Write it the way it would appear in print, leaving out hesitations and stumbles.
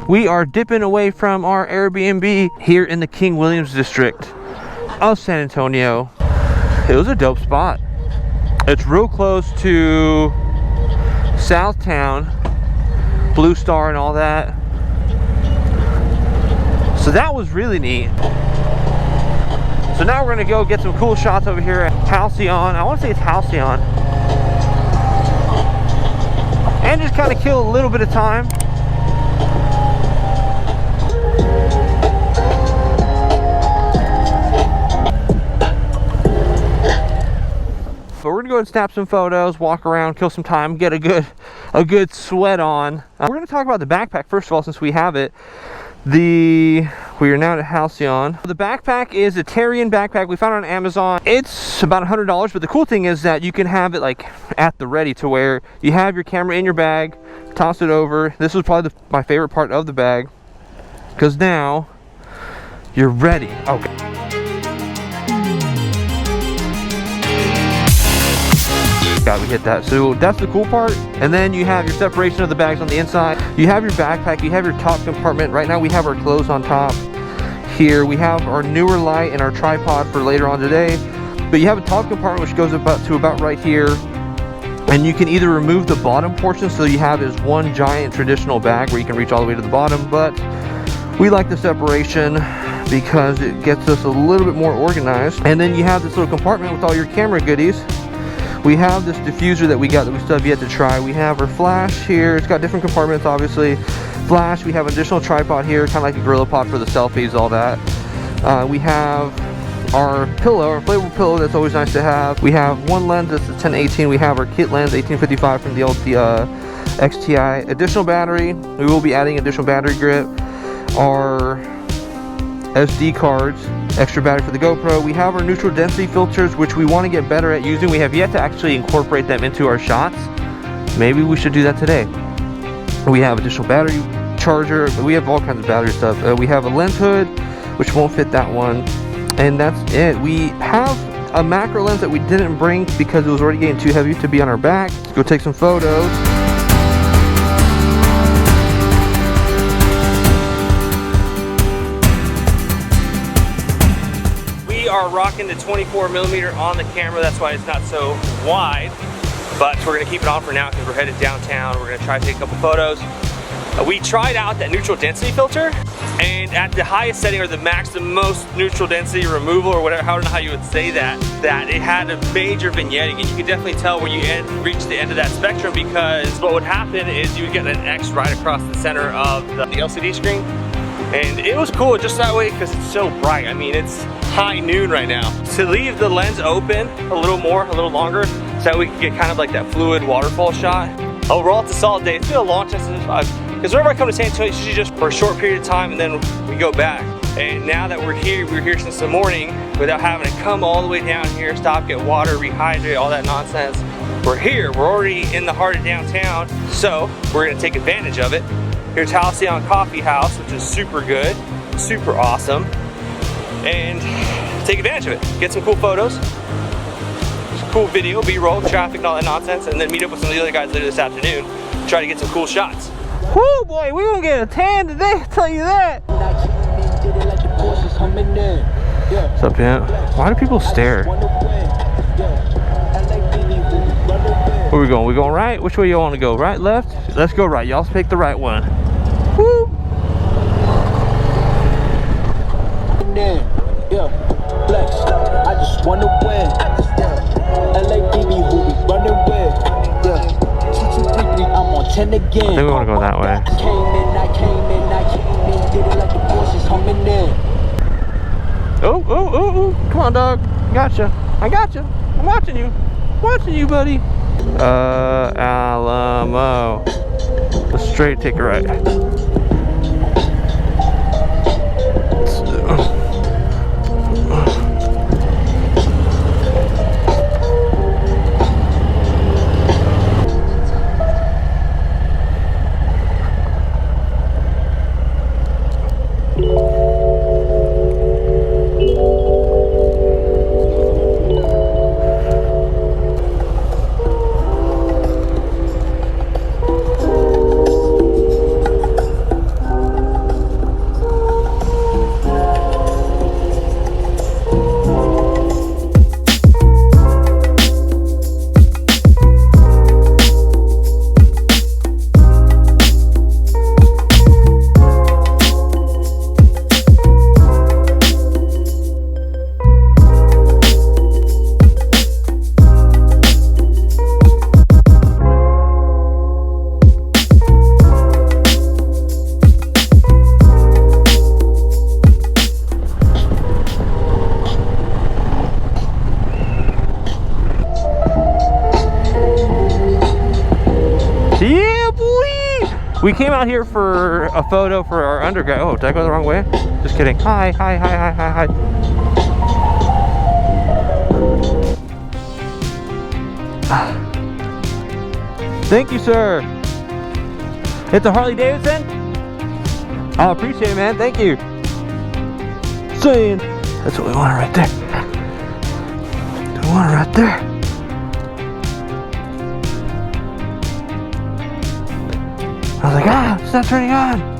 We are dipping away from our Airbnb here in the King Williams district of San Antonio. It was a dope spot. It's real close to Southtown, Blue Star and all that. So that was really neat. So now we're gonna go get some cool shots over here at Halcyon. I wanna say it's Halcyon. And just kind of kill a little bit of time. But we're gonna go ahead and snap some photos, walk around, kill some time, get a good sweat on. We're gonna talk about the backpack first of all, since we have it. We are now at Halcyon. The backpack is a Terrian backpack. We found it on Amazon. It's about $100, but the cool thing is that you can have it like at the ready, to where you have your camera in your bag, toss it over. This was probably my favorite part of the bag, because now you're ready. Okay. We hit that. So that's the cool part. And then you have your separation of the bags on the inside. You have your backpack, you have your top compartment. Right now we have our clothes on top here. We have our newer light and our tripod for later on today. But you have a top compartment which goes about right here. And you can either remove the bottom portion, so you have is one giant traditional bag where you can reach all the way to the bottom. But we like the separation because it gets us a little bit more organized. And then you have this little compartment with all your camera goodies. We have this diffuser that we got that we still have yet to try. We have our flash here. It's got different compartments, obviously. Flash, we have an additional tripod here, kind of like a Gorilla Pod for the selfies, all that. We have our pillow, our inflatable pillow, that's always nice to have. We have one lens, that's the 10-18. We have our kit lens, 1855 from the old XTI. Additional battery, we will be adding additional battery grip. Our SD cards, extra battery for the GoPro. We have our neutral density filters, which we want to get better at using. We have yet to actually incorporate them into our shots. Maybe we should do that today. We have additional battery charger. We have all kinds of battery stuff. We have a lens hood, which won't fit that one. And that's it. We have a macro lens that we didn't bring because it was already getting too heavy to be on our back. Let's go take some photos. We are rocking the 24mm on the camera. That's why it's not so wide, but we're gonna keep it on for now because we're headed downtown. We're gonna try to take a couple photos. We tried out that neutral density filter, and at the highest setting, or the max, the most neutral density removal, or whatever, I don't know how you would say that it had a major vignetting, and you can definitely tell when you reach the end of that spectrum, because what would happen is you would get an X right across the center of the LCD screen. And it was cool just that way because it's so bright. I mean, it's high noon right now. To leave the lens open a little longer, so that we can get kind of like that fluid waterfall shot. Overall, it's a solid day. It's been a long time since because whenever I come to San Antonio, it's usually just for a short period of time and then we go back. And now that we're here since the morning without having to come all the way down here, stop, get water, rehydrate, all that nonsense. We're here, we're already in the heart of downtown, so we're gonna take advantage of it. Here's Halcyon Coffee House, which is super good, super awesome. And take advantage of it. Get some cool photos, some cool video, B-roll, traffic and all that nonsense, and then meet up with some of the other guys later this afternoon. Try to get some cool shots. Whoo boy, we're gonna get a tan today, I'll tell you that. What's up, man? Why do people stare? Where we going? We going right? Which way you want to go? Right, left? Let's go right. Y'all pick the right one. Woo! Flex. I just wanna win. LA BB who we running with. 2-2-3-3, I'm on 10 again. I think we want to go that way. I came in, did it like the Porsches humming in. Oh, come on, dog. Gotcha. I gotcha. I'm watching you. Watching you, buddy. Alamo. Go straight, take a right. We came out here for a photo for our undergrad. Oh, did I go the wrong way? Just kidding. Hi, hi, hi, hi, hi, hi. Thank you, sir. It's a Harley Davidson? I appreciate it, man. Thank you. Saying. That's what we want right there. We want it right there. I was like, it's not turning on.